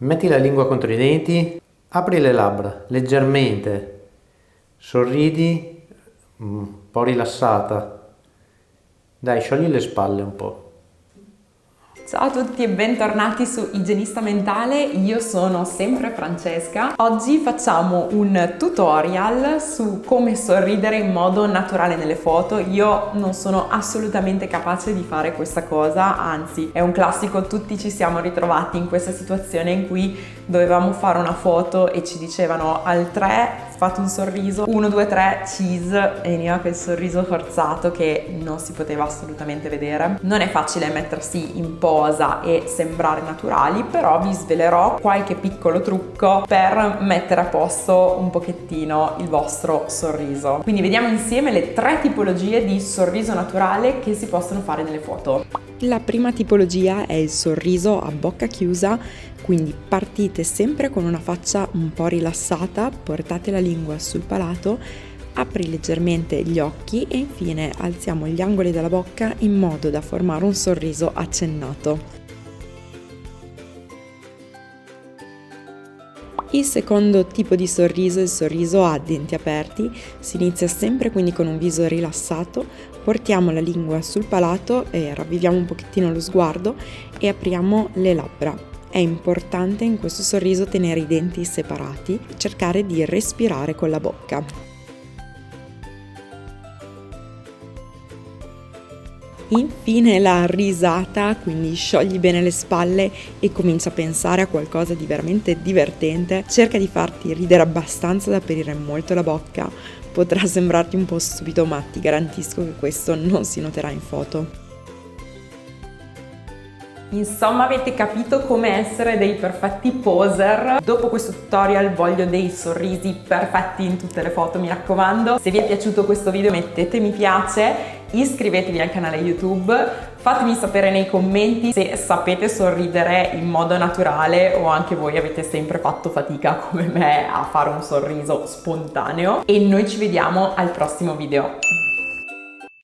Metti la lingua contro i denti, apri le labbra leggermente, sorridi, un po' rilassata. Dai, sciogli le spalle un po'. Ciao a tutti e bentornati su Igienista Mentale, io sono sempre Francesca. Oggi facciamo un tutorial su come sorridere in modo naturale nelle foto. Io non sono assolutamente capace di fare questa cosa, anzi è un classico, tutti ci siamo ritrovati in questa situazione in cui dovevamo fare una foto e ci dicevano al 3 fate un sorriso, 1, 2, 3, cheese, e veniva quel sorriso forzato che non si poteva assolutamente vedere. Non è facile mettersi in posa e sembrare naturali, però vi svelerò qualche piccolo trucco per mettere a posto un pochettino il vostro sorriso. Quindi vediamo insieme le 3 tipologie di sorriso naturale che si possono fare nelle foto. La prima tipologia è il sorriso a bocca chiusa, quindi partite sempre con una faccia un po' rilassata, portate la lingua sul palato, apri leggermente gli occhi e infine alziamo gli angoli della bocca in modo da formare un sorriso accennato. Il secondo tipo di sorriso è il sorriso a denti aperti, si inizia sempre quindi con un viso rilassato, portiamo la lingua sul palato e ravviviamo un pochettino lo sguardo e apriamo le labbra. È importante in questo sorriso tenere i denti separati, cercare di respirare con la bocca. Infine la risata, quindi sciogli bene le spalle e comincia a pensare a qualcosa di veramente divertente. Cerca di farti ridere abbastanza da aprire molto la bocca. Potrà sembrarti un po' stupido, ma ti garantisco che questo non si noterà in foto. Insomma, avete capito come essere dei perfetti poser. Dopo questo tutorial voglio dei sorrisi perfetti in tutte le foto, mi raccomando. Se vi è piaciuto questo video mettete mi piace, iscrivetevi al canale YouTube, fatemi sapere nei commenti se sapete sorridere in modo naturale o anche voi avete sempre fatto fatica come me a fare un sorriso spontaneo. E noi ci vediamo al prossimo video.